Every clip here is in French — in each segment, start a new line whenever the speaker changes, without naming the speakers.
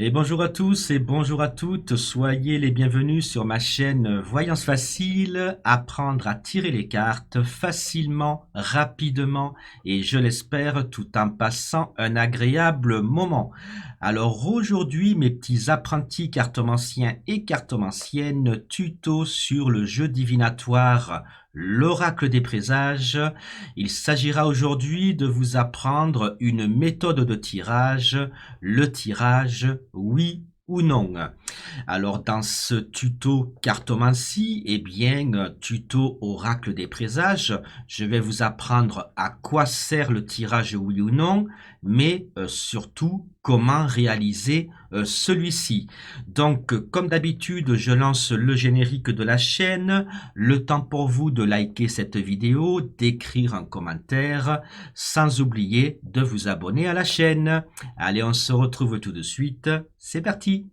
Et bonjour à tous et bonjour à toutes, soyez les bienvenus sur ma chaîne Voyance Facile, apprendre à tirer les cartes facilement, rapidement et je l'espère tout en passant un agréable moment. Alors aujourd'hui mes petits apprentis cartomanciens et cartomanciennes, tuto sur le jeu divinatoire l'oracle des présages. Il s'agira aujourd'hui de vous apprendre une méthode de tirage, le tirage oui ou non. Alors dans ce tuto cartomancie, eh bien tuto oracle des présages, je vais vous apprendre à quoi sert le tirage oui ou non, mais surtout comment réaliser celui-ci. Donc comme d'habitude, je lance le générique de la chaîne, le temps pour vous de liker cette vidéo, d'écrire un commentaire, sans oublier de vous abonner à la chaîne. Allez, on se retrouve tout de suite, c'est parti!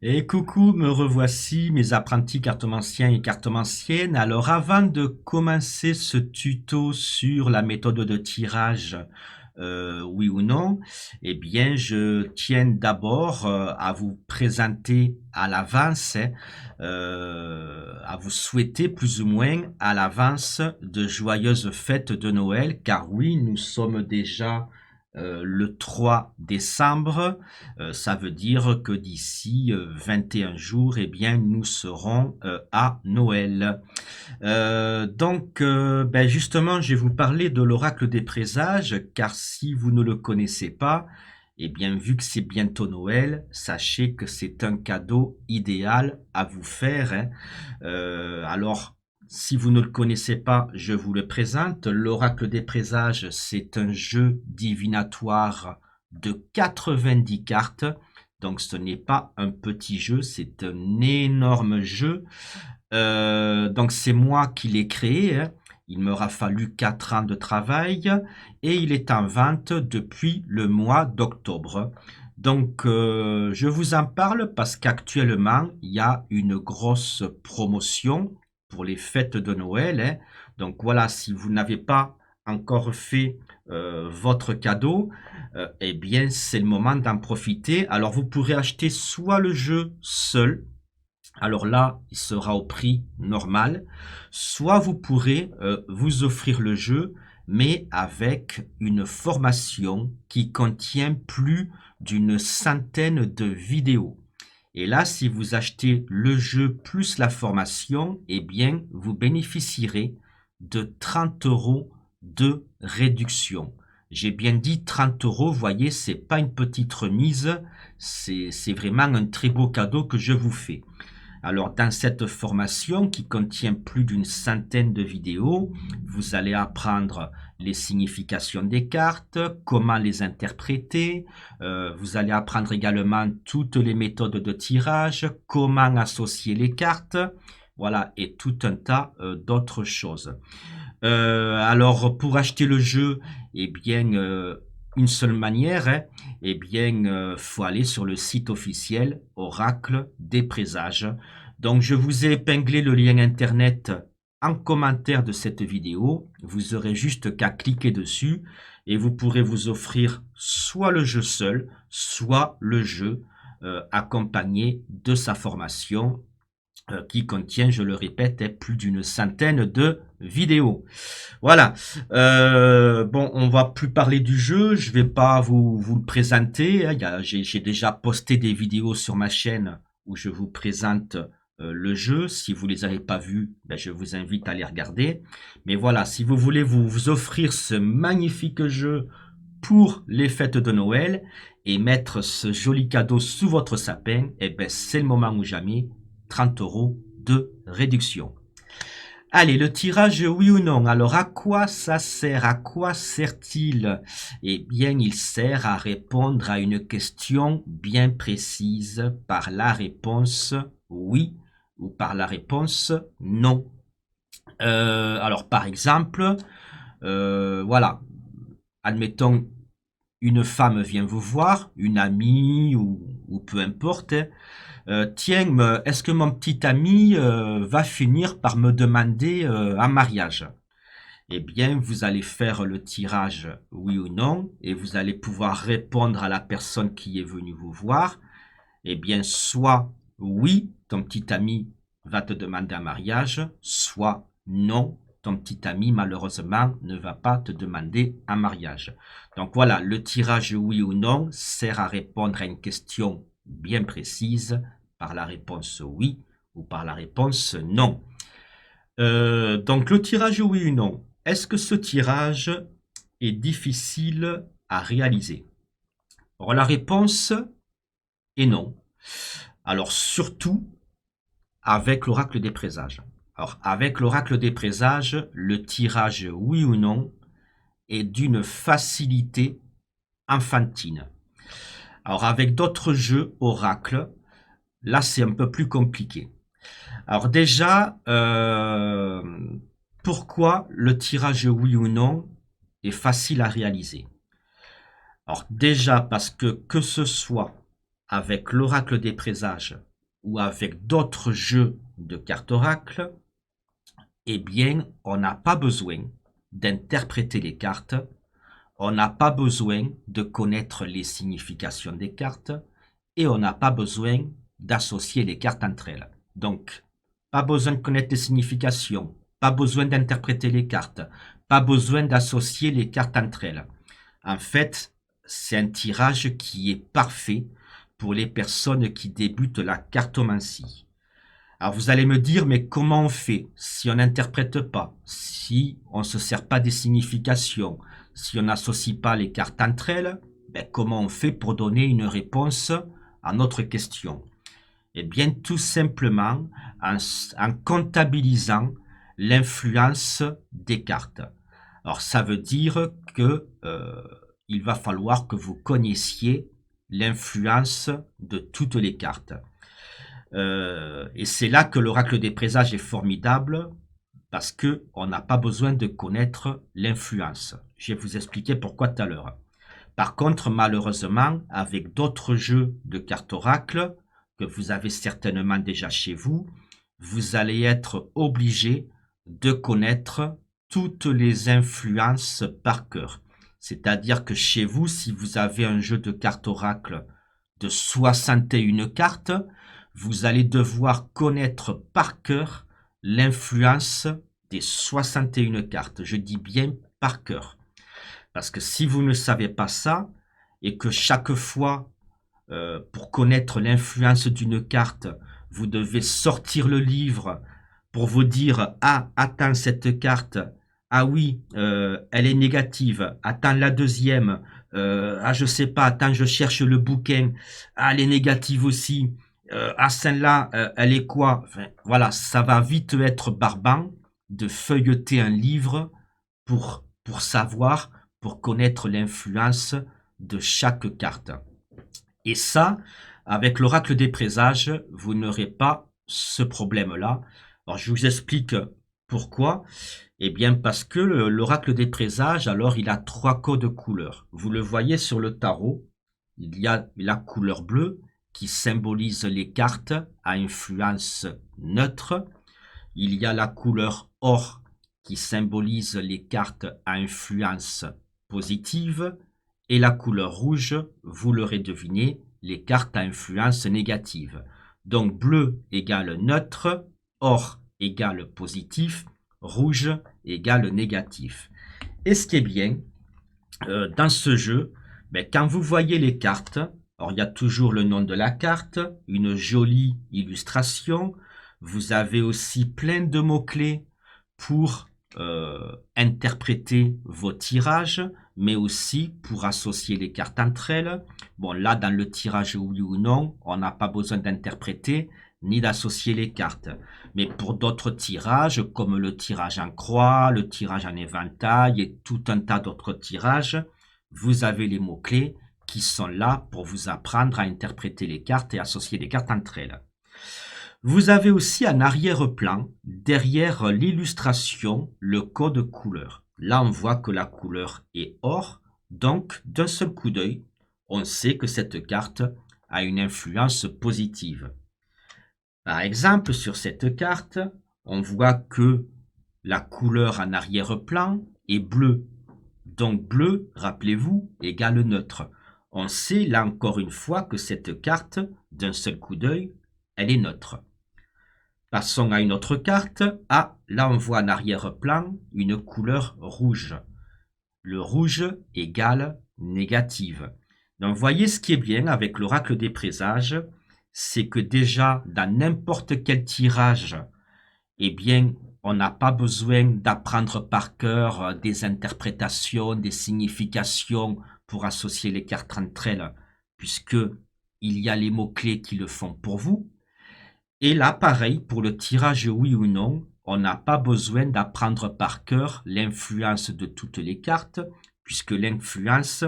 Et coucou, me revoici, mes apprentis cartomanciens et cartomanciennes. Alors avant de commencer ce tuto sur la méthode de tirage, oui ou non, eh bien je tiens d'abord à vous présenter à l'avance, à vous souhaiter plus ou moins à l'avance de joyeuses fêtes de Noël, car oui, nous sommes déjà le 3 décembre, ça veut dire que d'ici 21 jours, eh bien, nous serons à Noël. Donc, justement, je vais vous parler de l'oracle des présages, car si vous ne le connaissez pas, eh bien, vu que c'est bientôt Noël, sachez que c'est un cadeau idéal à vous faire, hein. Alors, si vous ne le connaissez pas, je vous le présente. L'oracle des présages, c'est un jeu divinatoire de 90 cartes. Donc ce n'est pas un petit jeu, c'est un énorme jeu. Donc c'est moi qui l'ai créé, hein. Il m'aura fallu 4 ans de travail et il est en vente depuis le mois d'octobre. Donc je vous en parle parce qu'actuellement il y a une grosse promotion pour les fêtes de Noël, hein. Donc voilà, si vous n'avez pas encore fait votre cadeau, eh bien c'est le moment d'en profiter. Alors vous pourrez acheter soit le jeu seul, alors là il sera au prix normal, soit vous pourrez vous offrir le jeu mais avec une formation qui contient plus d'une centaine de vidéos. Et là, si vous achetez le jeu plus la formation, eh bien, vous bénéficierez de 30 euros de réduction. J'ai bien dit 30 euros, vous voyez, c'est pas une petite remise, c'est vraiment un très beau cadeau que je vous fais. Alors, dans cette formation qui contient plus d'une centaine de vidéos, vous allez apprendre les significations des cartes, comment les interpréter. Vous allez apprendre également toutes les méthodes de tirage, comment associer les cartes. Voilà, et tout un tas d'autres choses. Alors, pour acheter le jeu, eh bien, une seule manière, hein, eh bien, faut aller sur le site officiel Oracle des Présages. Donc, je vous ai épinglé le lien internet en commentaire de cette vidéo. Vous aurez juste qu'à cliquer dessus et vous pourrez vous offrir soit le jeu seul, soit le jeu accompagné de sa formation. qui contient, je le répète, plus d'une centaine de vidéos. Voilà. Bon, on va plus parler du jeu. Je vais pas vous le présenter. J'ai déjà posté des vidéos sur ma chaîne où je vous présente le jeu. Si vous les avez pas vus, ben, je vous invite à les regarder. Mais voilà, si vous voulez vous offrir ce magnifique jeu pour les fêtes de Noël et mettre ce joli cadeau sous votre sapin, eh ben, c'est le moment ou jamais. 30 € de réduction. Allez, le tirage oui ou non. Alors, à quoi ça sert? À quoi sert-il? Eh bien, il sert à répondre à une question bien précise par la réponse oui ou par la réponse non. Alors, par exemple, voilà, admettons, une femme vient vous voir, une amie ou peu importe. Tiens, est-ce que mon petit ami va finir par me demander un mariage? Eh bien, vous allez faire le tirage oui ou non et vous allez pouvoir répondre à la personne qui est venue vous voir. Eh bien, soit oui, ton petit ami va te demander un mariage, soit non, ton petit ami malheureusement ne va pas te demander un mariage. Donc voilà, le tirage oui ou non sert à répondre à une question bien précise par la réponse oui ou par la réponse non. Donc le tirage oui ou non, est-ce que ce tirage est difficile à réaliser? Alors la réponse est non. Alors surtout avec l'oracle des présages. Alors avec l'oracle des présages, le tirage oui ou non est d'une facilité enfantine. Alors avec d'autres jeux oracles, là c'est un peu plus compliqué. Alors déjà, pourquoi le tirage oui ou non est facile à réaliser? Alors déjà parce que ce soit avec l'oracle des présages ou avec d'autres jeux de cartes oracle, eh bien, on n'a pas besoin d'interpréter les cartes, on n'a pas besoin de connaître les significations des cartes et on n'a pas besoin d'associer les cartes entre elles. Donc, pas besoin de connaître les significations, pas besoin d'interpréter les cartes, pas besoin d'associer les cartes entre elles. En fait, c'est un tirage qui est parfait pour les personnes qui débutent la cartomancie. Alors vous allez me dire, mais comment on fait si on n'interprète pas, si on ne se sert pas des significations, si on n'associe pas les cartes entre elles, ben comment on fait pour donner une réponse à notre question? Eh bien, tout simplement en comptabilisant l'influence des cartes. Alors, ça veut dire que il va falloir que vous connaissiez l'influence de toutes les cartes. Et c'est là que l'oracle des présages est formidable parce que on n'a pas besoin de connaître l'influence. Je vais vous expliquer pourquoi tout à l'heure. Par contre, malheureusement, avec d'autres jeux de cartes oracle que vous avez certainement déjà chez vous, vous allez être obligé de connaître toutes les influences par cœur. C'est-à-dire que chez vous, si vous avez un jeu de cartes oracle de 61 cartes, vous allez devoir connaître par cœur l'influence des 61 cartes. Je dis bien par cœur. Parce que si vous ne savez pas ça, et que chaque fois, pour connaître l'influence d'une carte, vous devez sortir le livre pour vous dire, ah, attends, cette carte, ah oui, elle est négative, attends la deuxième, ah, je sais pas, attends, je cherche le bouquin, ah, elle est négative aussi, ah, celle-là, elle est quoi? Enfin, voilà, ça va vite être barbant de feuilleter un livre pour savoir, pour connaître l'influence de chaque carte. Et ça, avec l'oracle des présages, vous n'aurez pas ce problème-là. Alors, je vous explique pourquoi. Eh bien, parce que l'oracle des présages, alors, il a 3 codes couleurs. Vous le voyez sur le tarot. Il y a la couleur bleue qui symbolise les cartes à influence neutre. Il y a la couleur or qui symbolise les cartes à influence positive. Et la couleur rouge, vous l'aurez deviné, les cartes à influence négative. Donc bleu égale neutre, or égale positif, rouge égale négatif. Et ce qui est bien dans ce jeu, ben, quand vous voyez les cartes, alors il y a toujours le nom de la carte, une jolie illustration, vous avez aussi plein de mots-clés pour interpréter vos tirages, mais aussi pour associer les cartes entre elles. Bon, là, dans le tirage oui ou non, on n'a pas besoin d'interpréter ni d'associer les cartes. Mais pour d'autres tirages, comme le tirage en croix, le tirage en éventail et tout un tas d'autres tirages, vous avez les mots-clés qui sont là pour vous apprendre à interpréter les cartes et associer les cartes entre elles. Vous avez aussi en arrière-plan, derrière l'illustration, le code couleur. Là, on voit que la couleur est or, donc d'un seul coup d'œil, on sait que cette carte a une influence positive. Par exemple, sur cette carte, on voit que la couleur en arrière-plan est bleue. Donc bleu, rappelez-vous, égale neutre. On sait là encore une fois que cette carte, d'un seul coup d'œil, elle est neutre. Passons à une autre carte. Ah, là on voit en arrière-plan une couleur rouge. Le rouge égale négative. Donc voyez ce qui est bien avec l'oracle des présages, c'est que déjà dans n'importe quel tirage, eh bien on n'a pas besoin d'apprendre par cœur des interprétations, des significations pour associer les cartes entre elles, puisque il y a les mots-clés qui le font pour vous. Et là, pareil, pour le tirage oui ou non, on n'a pas besoin d'apprendre par cœur l'influence de toutes les cartes, puisque l'influence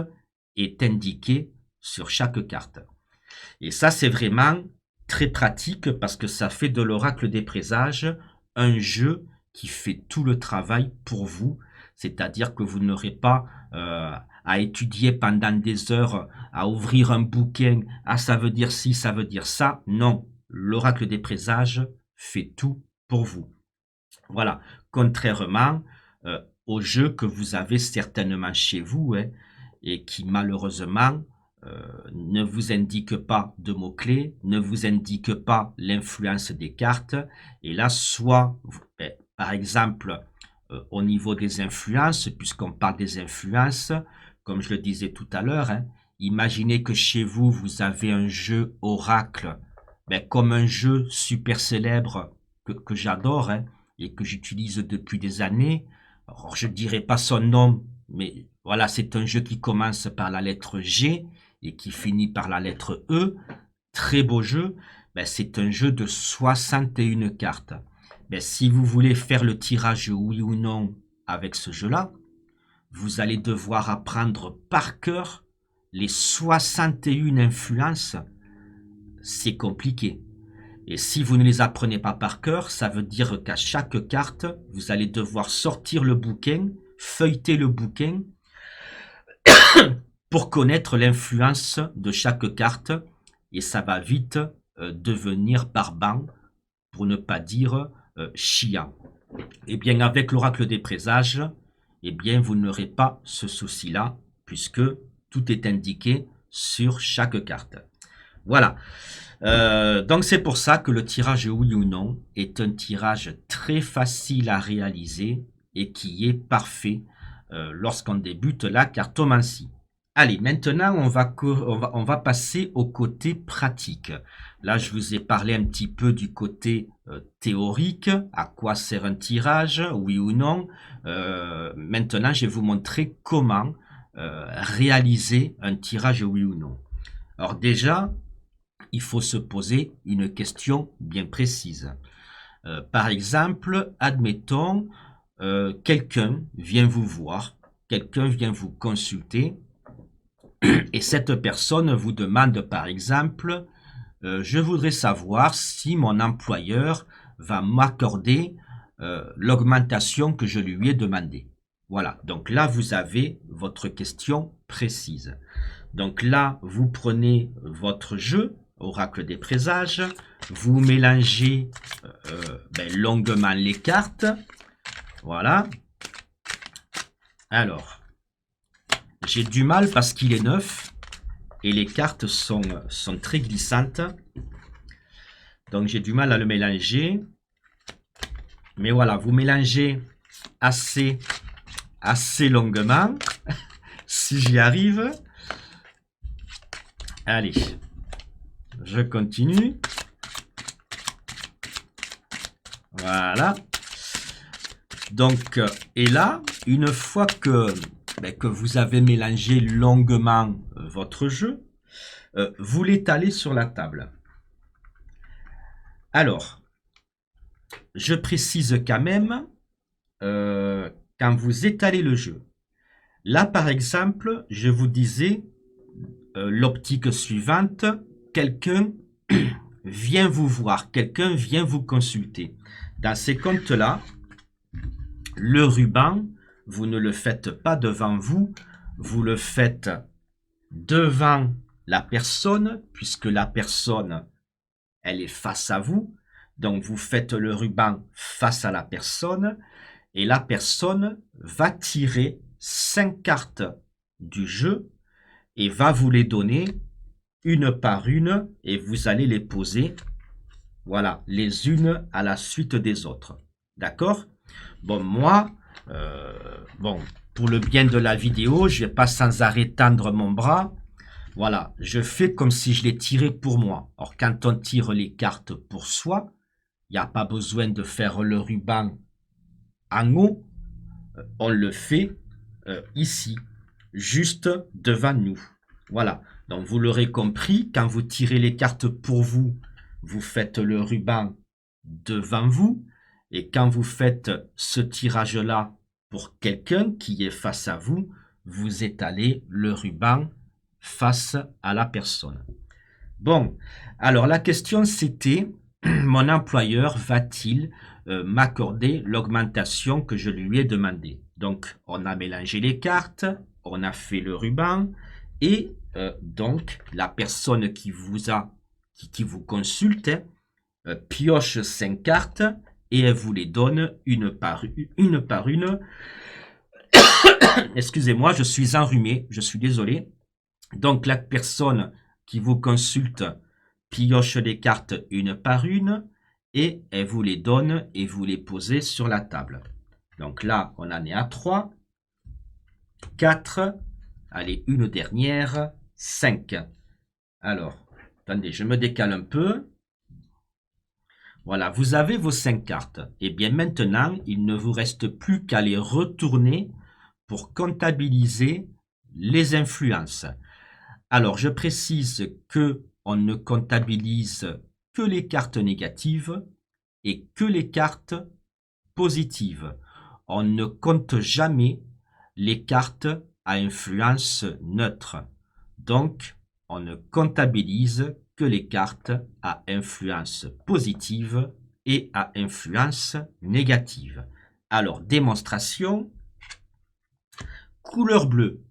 est indiquée sur chaque carte. Et ça, c'est vraiment très pratique parce que ça fait de l'oracle des présages un jeu qui fait tout le travail pour vous, c'est-à-dire que vous n'aurez pas à étudier pendant des heures, à ouvrir un bouquin, ah ça veut dire ci, ça veut dire ça. Non, l'oracle des présages fait tout pour vous. Voilà, contrairement aux jeux que vous avez certainement chez vous hein, et qui malheureusement ne vous indique pas de mots-clés, ne vous indique pas l'influence des cartes. Et là, soit, par exemple, au niveau des influences, puisqu'on parle des influences, comme je le disais tout à l'heure, hein, imaginez que chez vous, vous avez un jeu oracle, comme un jeu super célèbre que j'adore hein, et que j'utilise depuis des années. Alors, je ne dirai pas son nom, mais voilà, c'est un jeu qui commence par la lettre G et qui finit par la lettre E. Très beau jeu. C'est un jeu de 61 cartes. Si vous voulez faire le tirage oui ou non avec ce jeu-là, vous allez devoir apprendre par cœur les 61 influences. C'est compliqué. Et si vous ne les apprenez pas par cœur, ça veut dire qu'à chaque carte, vous allez devoir sortir le bouquin, feuilleter le bouquin pour connaître l'influence de chaque carte. Et ça va vite devenir barbant, pour ne pas dire chiant. Et bien avec l'oracle des présages, eh bien vous n'aurez pas ce souci-là, puisque tout est indiqué sur chaque carte. Voilà. Donc c'est pour ça que le tirage oui ou non est un tirage très facile à réaliser et qui est parfait lorsqu'on débute la cartomancie. Allez, maintenant on va passer au côté pratique. Là je vous ai parlé un petit peu du côté théorique, à quoi sert un tirage, oui ou non. Maintenant je vais vous montrer comment réaliser un tirage oui ou non. Alors déjà, il faut se poser une question bien précise. Par exemple, admettons, quelqu'un vient vous voir, quelqu'un vient vous consulter, et cette personne vous demande par exemple, je voudrais savoir si mon employeur va m'accorder l'augmentation que je lui ai demandée. Voilà, donc là vous avez votre question précise. Donc là, vous prenez votre jeu, Oracle des présages, vous mélangez longuement les cartes. Voilà. Alors, j'ai du mal parce qu'il est neuf et les cartes sont très glissantes. Donc, j'ai du mal à le mélanger. Mais voilà, vous mélangez assez longuement. Si j'y arrive. Allez, je continue. Voilà. Donc, et là, une fois que vous avez mélangé longuement votre jeu, vous l'étalez sur la table. Alors, je précise quand même, quand vous étalez le jeu, là par exemple, je vous disais, l'optique suivante, quelqu'un vient vous voir, quelqu'un vient vous consulter. Dans ces comptes-là, le ruban, vous ne le faites pas devant vous, vous le faites devant la personne, puisque la personne, elle est face à vous. Donc, vous faites le ruban face à la personne et la personne va tirer 5 cartes du jeu et va vous les donner une par une et vous allez les poser, voilà, les unes à la suite des autres. D'accord? Bon, moi, pour le bien de la vidéo, je ne vais pas sans arrêt tendre mon bras. Voilà, je fais comme si je les tirais pour moi. Or, quand on tire les cartes pour soi, il n'y a pas besoin de faire le ruban en haut. On le fait ici, juste devant nous. Voilà, donc vous l'aurez compris, quand vous tirez les cartes pour vous, vous faites le ruban devant vous. Et quand vous faites ce tirage-là pour quelqu'un qui est face à vous, vous étalez le ruban face à la personne. Bon, alors la question c'était, mon employeur va-t-il m'accorder l'augmentation que je lui ai demandé? Donc, on a mélangé les cartes, on a fait le ruban, et donc la personne qui vous consulte pioche 5 cartes et elle vous les donne une par une. Excusez-moi, je suis enrhumé, je suis désolé. Donc la personne qui vous consulte pioche les cartes une par une et elle vous les donne et vous les posez sur la table. Donc là, on en est à 3, 4, allez, une dernière, 5. Alors, attendez, je me décale un peu. Voilà, vous avez vos 5 cartes. Et bien maintenant, il ne vous reste plus qu'à les retourner pour comptabiliser les influences. Alors, je précise que on ne comptabilise que les cartes négatives et que les cartes positives. On ne compte jamais les cartes à influence neutre. Donc, on ne comptabilise que les cartes à influence positive et à influence négative. Alors, démonstration. Couleur bleue,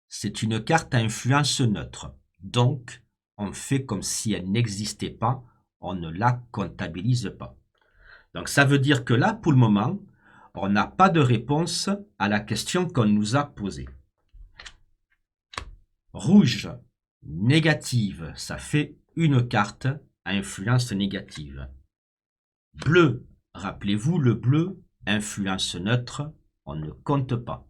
c'est une carte à influence neutre. Donc, on fait comme si elle n'existait pas, on ne la comptabilise pas. Donc, ça veut dire que là, pour le moment, on n'a pas de réponse à la question qu'on nous a posée. Rouge, négative, ça fait une carte à influence négative. Bleu, rappelez-vous, le bleu, influence neutre, on ne compte pas.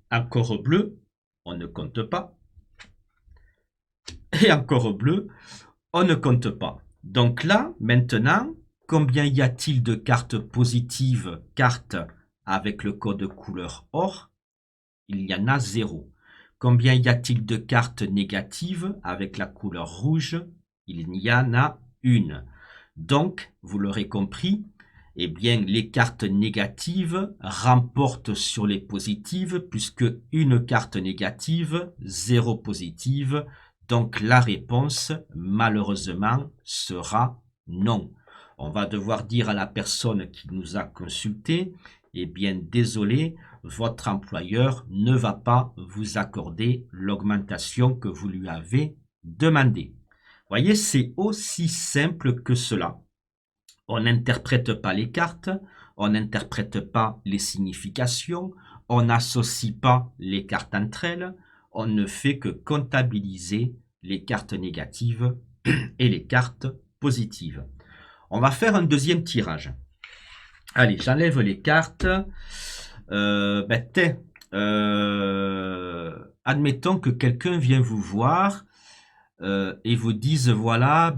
Encore bleu, on ne compte pas. Et encore bleu, on ne compte pas. Donc là, maintenant, combien y a-t-il de cartes positives, cartes avec le code couleur or? Il y en a 0. Combien y a-t-il de cartes négatives avec la couleur rouge? Il y en a 1. Donc, vous l'aurez compris, eh bien, les cartes négatives remportent sur les positives puisque une carte négative, 0 positive. Donc, la réponse, malheureusement, sera non. On va devoir dire à la personne qui nous a consulté, eh bien, désolé, votre employeur ne va pas vous accorder l'augmentation que vous lui avez demandé. Voyez, c'est aussi simple que cela. On n'interprète pas les cartes, on n'interprète pas les significations, on n'associe pas les cartes entre elles, on ne fait que comptabiliser les cartes négatives et les cartes positives. On va faire un deuxième tirage. Allez, j'enlève les cartes. Admettons que quelqu'un vient vous voir et vous dise, voilà,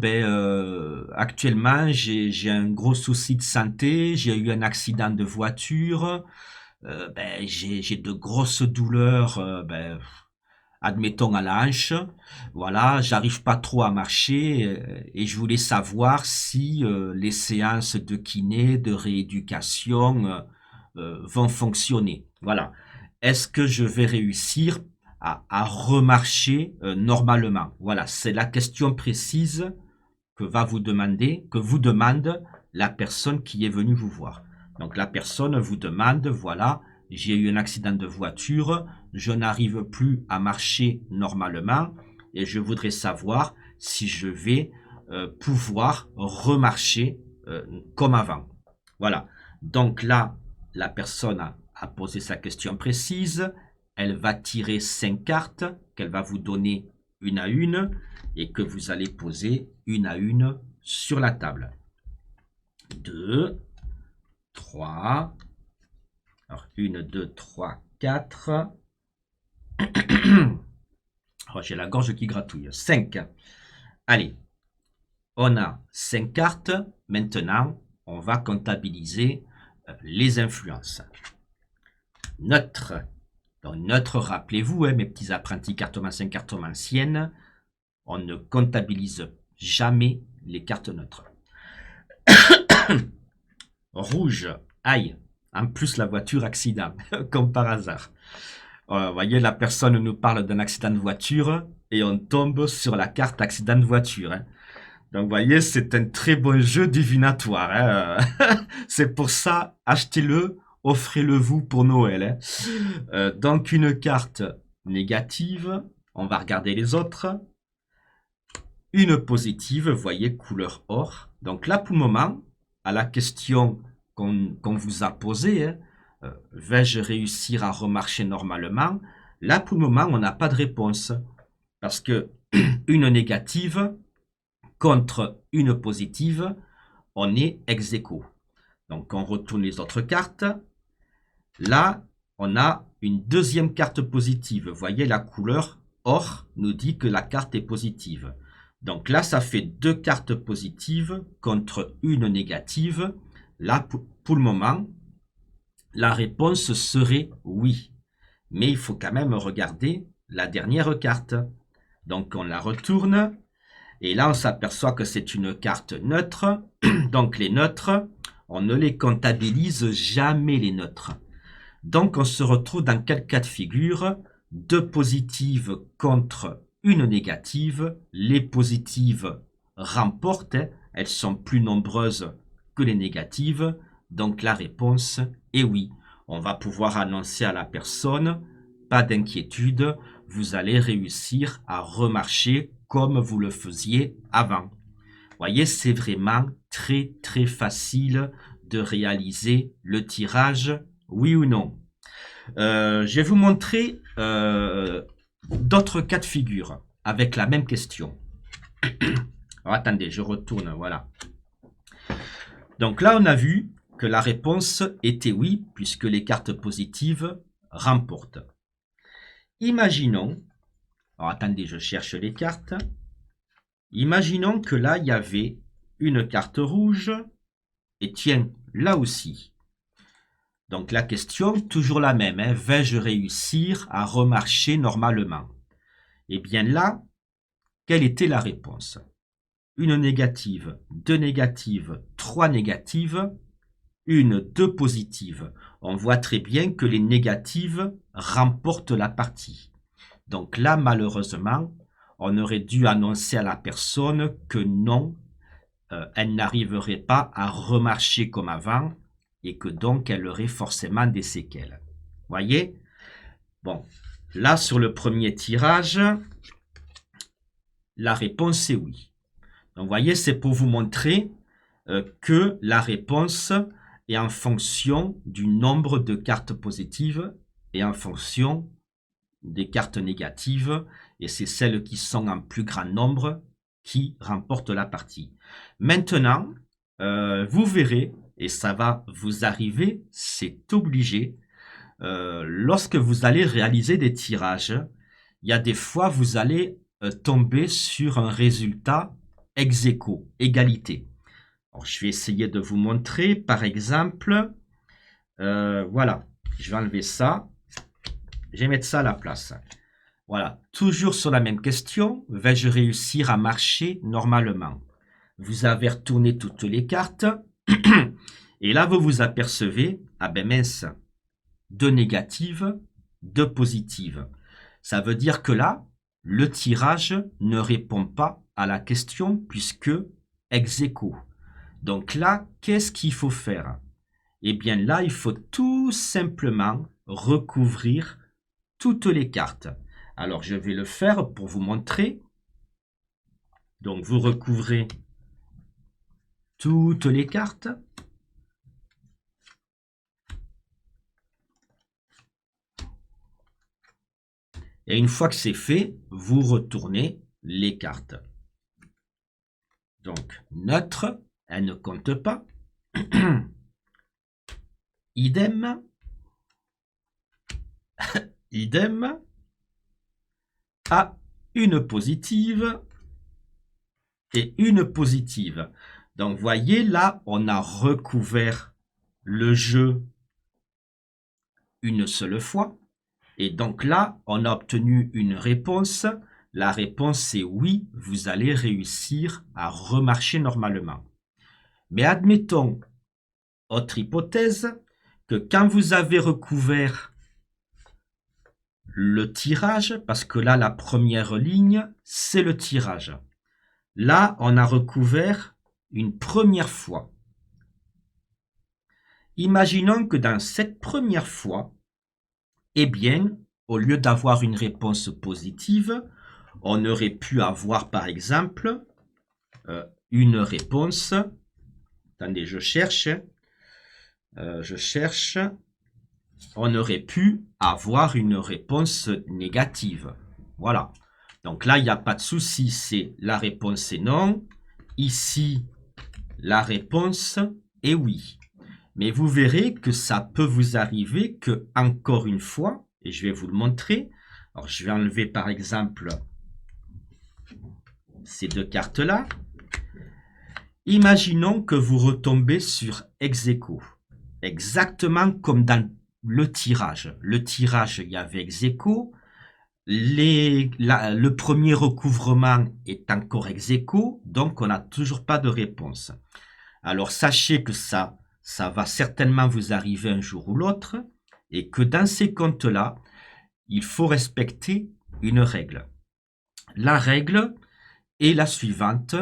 actuellement j'ai un gros souci de santé, j'ai eu un accident de voiture, j'ai de grosses douleurs, admettons à la hanche, voilà, j'arrive pas trop à marcher et je voulais savoir si les séances de kiné, de rééducation vont fonctionner. Voilà. Est-ce que je vais réussir à remarcher normalement? Voilà, c'est la question précise que vous demande la personne qui est venue vous voir. Donc la personne vous demande, voilà, j'ai eu un accident de voiture, je n'arrive plus à marcher normalement et je voudrais savoir si je vais pouvoir remarcher comme avant. Voilà. Donc là, la personne a posé sa question précise, elle va tirer 5 cartes qu'elle va vous donner une à une et que vous allez poser une à une sur la table. 2, 3, alors 1, 2, 3, 4. Oh, j'ai la gorge qui gratouille. 5. Allez, on a 5 cartes. Maintenant, on va comptabiliser les influences. Neutre. Donc, neutre, rappelez-vous, mes petits apprentis cartomanciens, cartomanciennes, on ne comptabilise jamais les cartes neutres. Rouge, aïe, en plus la voiture accident, comme par hasard. Vous voyez, la personne nous parle d'un accident de voiture et on tombe sur la carte accident de voiture. Donc, vous voyez, c'est un très bon jeu divinatoire. C'est pour ça, achetez-le, offrez-le vous pour Noël. Donc, une carte négative, on va regarder les autres. Une positive, vous voyez, couleur or. Donc là, pour le moment, à la question qu'on vous a posée, vais-je réussir à remarcher normalement? Là, pour le moment, on n'a pas de réponse. Parce que une négative contre une positive, on est ex aequo. Donc, on retourne les autres cartes. Là, on a une deuxième carte positive. Vous voyez, la couleur or nous dit que la carte est positive. Donc là, ça fait 2 cartes positives contre une négative. Là, pour le moment, la réponse serait oui. Mais il faut quand même regarder la dernière carte. Donc on la retourne. Et là, on s'aperçoit que c'est une carte neutre. Donc les neutres, on ne les comptabilise jamais les neutres. Donc on se retrouve dans quel cas de figure? 2 positives contre une négative. Les positives remportent, elles sont plus nombreuses que les négatives. Donc la réponse est oui. On va pouvoir annoncer à la personne, pas d'inquiétude, vous allez réussir à remarcher comme vous le faisiez avant. Vous voyez, c'est vraiment très très facile de réaliser le tirage, oui ou non. Je vais vous montrer d'autres cas de figure avec la même question. Alors, attendez, je retourne, voilà. Donc là, on a vu que la réponse était oui, puisque les cartes positives remportent. Imaginons, alors attendez, je cherche les cartes. Imaginons que là, il y avait une carte rouge, et tiens, là aussi. Donc la question, toujours la même, vais-je réussir à remarcher normalement? Eh bien là, quelle était la réponse? Une négative, 2 négatives, 3 négatives, 2 positives. On voit très bien que les négatives remportent la partie. Donc là, malheureusement, on aurait dû annoncer à la personne que non, elle n'arriverait pas à remarcher comme avant et que donc elle aurait forcément des séquelles. Voyez? Bon, là sur le premier tirage, la réponse est oui. Donc voyez, c'est pour vous montrer que la réponse est en fonction du nombre de cartes positives et en fonction des cartes négatives, et c'est celles qui sont en plus grand nombre qui remporte la partie. Maintenant, vous verrez, et ça va vous arriver, c'est obligé, lorsque vous allez réaliser des tirages, il y a des fois, vous allez tomber sur un résultat ex aequo, égalité. Alors, je vais essayer de vous montrer, par exemple, voilà, je vais enlever ça, je vais mettre ça à la place. Voilà, toujours sur la même question, vais-je réussir à marcher normalement? Vous avez retourné toutes les cartes, et là, vous vous apercevez, ah ben mince, 2 négatives, 2 positives. Ça veut dire que là, le tirage ne répond pas à la question puisque ex aequo. Donc là, qu'est-ce qu'il faut faire? Eh bien là, il faut tout simplement recouvrir toutes les cartes. Alors, je vais le faire pour vous montrer. Donc, vous recouvrez toutes les cartes. Et une fois que c'est fait, vous retournez les cartes. Donc, neutre, elle ne compte pas. Idem. Idem. À une positive et une positive. Donc, voyez, là, on a recouvert le jeu une seule fois. Et donc là, on a obtenu une réponse. La réponse, c'est oui, vous allez réussir à remarcher normalement. Mais admettons, autre hypothèse, que quand vous avez recouvert le tirage, parce que là, la première ligne, c'est le tirage. Là, on a recouvert une première fois. Imaginons que dans cette première fois, eh bien, au lieu d'avoir une réponse positive, on aurait pu avoir, par exemple, une réponse. Attendez, je cherche. On aurait pu avoir une réponse négative. Voilà. Donc là, il n'y a pas de souci. C'est la réponse est non. Ici, la réponse est oui. Mais vous verrez que ça peut vous arriver que, encore une fois, et je vais vous le montrer. Alors, je vais enlever par exemple ces 2 cartes-là. Imaginons que vous retombez sur ex aequo. Exactement comme dans le tirage. Le tirage, il y avait ex aequo. Le premier recouvrement est encore ex aequo, donc on n'a toujours pas de réponse. Alors, sachez que ça va certainement vous arriver un jour ou l'autre, et que dans ces comptes-là, il faut respecter une règle. La règle est la suivante,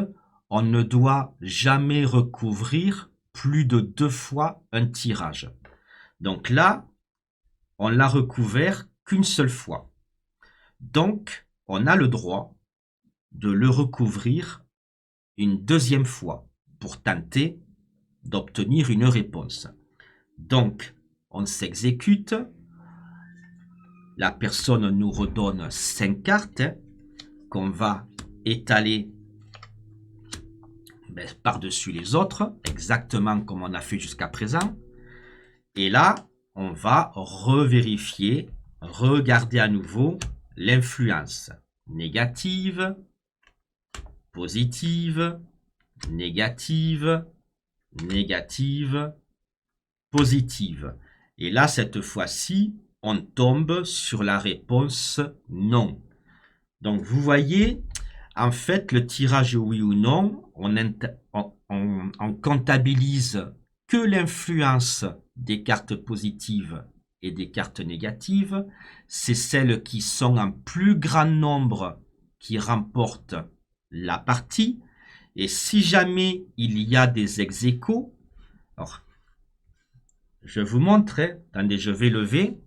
on ne doit jamais recouvrir plus de 2 fois un tirage. Donc là, on l'a recouvert qu'une seule fois. Donc, on a le droit de le recouvrir une deuxième fois pour tenter d'obtenir une réponse. Donc, on s'exécute. La personne nous redonne 5 cartes qu'on va étaler par-dessus les autres, exactement comme on a fait jusqu'à présent. Et là, on va revérifier, regarder à nouveau l'influence négative, positive, négative, négative, positive. Et là, cette fois-ci, on tombe sur la réponse non. Donc, vous voyez, en fait, le tirage oui ou non, on comptabilise que l'influence des cartes positives et des cartes négatives. C'est celles qui sont en plus grand nombre qui remportent la partie. Et si jamais il y a des ex aequo, alors, je vous montre, attendez, je vais lever.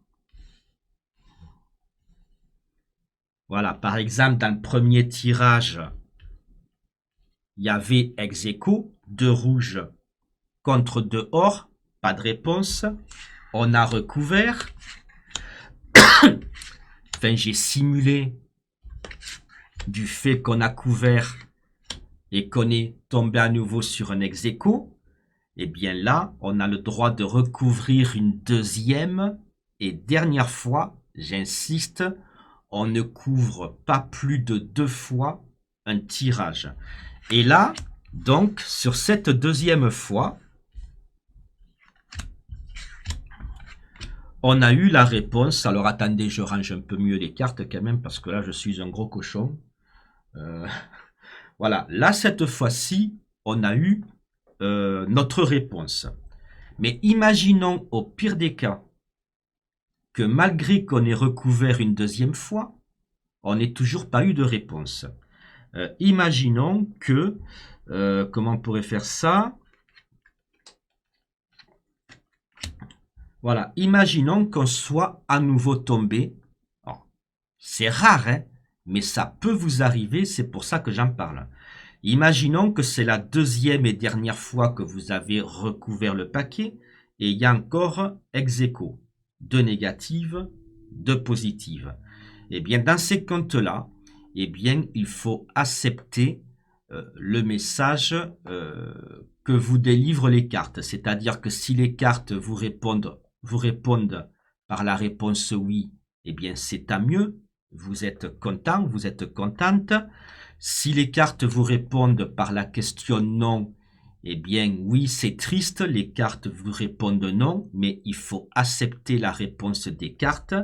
Voilà, par exemple, dans le premier tirage, il y avait ex aequo, 2 rouges contre 2 or, pas de réponse. On a recouvert. Enfin, j'ai simulé du fait qu'on a couvert et qu'on est tombé à nouveau sur un ex-aequo, eh bien là, on a le droit de recouvrir une deuxième et dernière fois, j'insiste, on ne couvre pas plus de 2 fois un tirage. Et là, donc, sur cette deuxième fois, on a eu la réponse. Alors attendez, je range un peu mieux les cartes quand même, parce que là, je suis un gros cochon. Voilà, là, cette fois-ci, on a eu notre réponse. Mais imaginons au pire des cas que malgré qu'on ait recouvert une deuxième fois, on n'ait toujours pas eu de réponse. Imaginons que, comment on pourrait faire ça? Voilà, imaginons qu'on soit à nouveau tombé. C'est rare, hein, mais ça peut vous arriver, c'est pour ça que j'en parle. Imaginons que c'est la deuxième et dernière fois que vous avez recouvert le paquet et il y a encore ex aequo, 2 négatives, 2 positives. Eh bien, dans ces comptes-là, eh bien, il faut accepter le message que vous délivrent les cartes. C'est-à-dire que si les cartes vous répondent par la réponse oui, eh bien, c'est tant mieux. Vous êtes content, vous êtes contente. Si les cartes vous répondent par la question non, eh bien oui, c'est triste, les cartes vous répondent non, mais il faut accepter la réponse des cartes.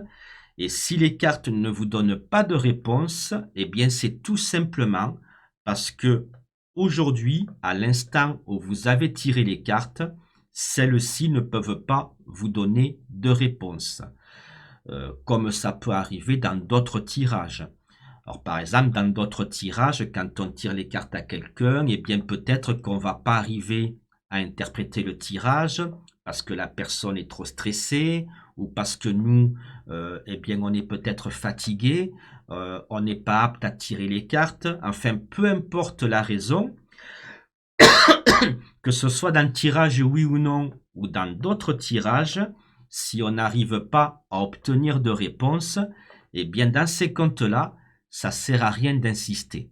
Et si les cartes ne vous donnent pas de réponse, eh bien c'est tout simplement parce que aujourd'hui, à l'instant où vous avez tiré les cartes, celles-ci ne peuvent pas vous donner de réponse, comme ça peut arriver dans d'autres tirages. Alors, par exemple, dans d'autres tirages, quand on tire les cartes à quelqu'un, eh bien, peut-être qu'on va pas arriver à interpréter le tirage parce que la personne est trop stressée ou parce que nous, eh bien, on est peut-être fatigué, on n'est pas apte à tirer les cartes. Enfin, peu importe la raison, que ce soit dans le tirage oui ou non ou dans d'autres tirages, si on n'arrive pas à obtenir de réponse, eh bien, dans ces comptes-là, ça sert à rien d'insister.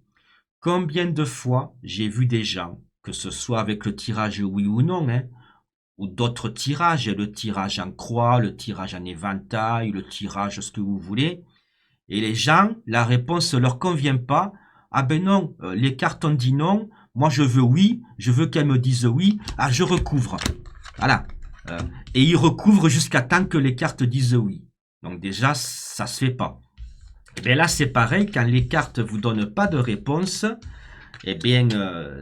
Combien de fois j'ai vu des gens, que ce soit avec le tirage oui ou non, hein, ou d'autres tirages, le tirage en croix, le tirage en éventail, le tirage ce que vous voulez, et les gens, la réponse ne leur convient pas. Ah ben non, les cartes ont dit non, moi je veux oui, je veux qu'elles me disent oui, ah je recouvre. Voilà. Et ils recouvrent jusqu'à temps que les cartes disent oui. Donc déjà, ça se fait pas. Et bien là, c'est pareil, quand les cartes vous donnent pas de réponse, eh bien,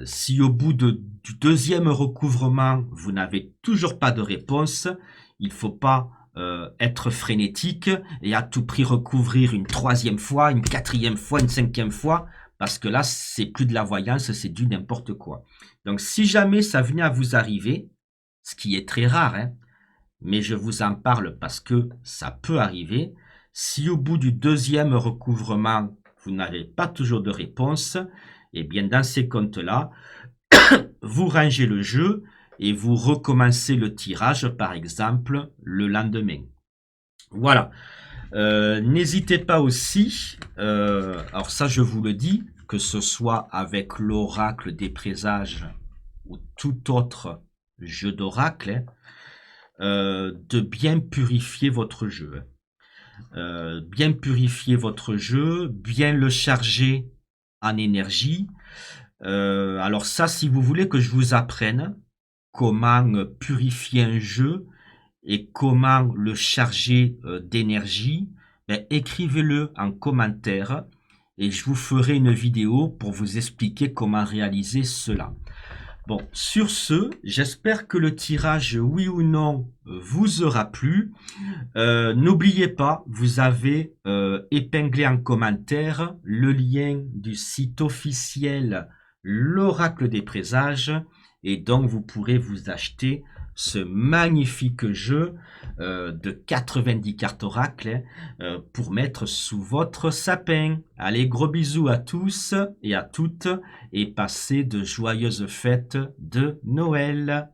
si au bout du deuxième recouvrement, vous n'avez toujours pas de réponse, il faut pas être frénétique et à tout prix recouvrir une troisième fois, une quatrième fois, une cinquième fois, parce que là, c'est plus de la voyance, c'est du n'importe quoi. Donc, si jamais ça venait à vous arriver, ce qui est très rare, hein, mais je vous en parle parce que ça peut arriver, si au bout du deuxième recouvrement, vous n'avez pas toujours de réponse, eh bien, dans ces comptes-là, vous rangez le jeu et vous recommencez le tirage, par exemple, le lendemain. Voilà. N'hésitez pas aussi, alors ça je vous le dis, que ce soit avec l'oracle des présages ou tout autre jeu d'oracle, de bien purifier votre jeu. Bien purifier votre jeu, bien le charger en énergie. Alors ça, si vous voulez que je vous apprenne comment purifier un jeu et comment le charger d'énergie, ben, écrivez-le en commentaire et je vous ferai une vidéo pour vous expliquer comment réaliser cela. Bon, sur ce, j'espère que le tirage oui ou non vous aura plu. N'oubliez pas, vous avez épinglé en commentaire le lien du site officiel L'Oracle des Présages et donc vous pourrez vous acheter ce magnifique jeu de 90 cartes oracle pour mettre sous votre sapin. Allez, gros bisous à tous et à toutes et passez de joyeuses fêtes de Noël.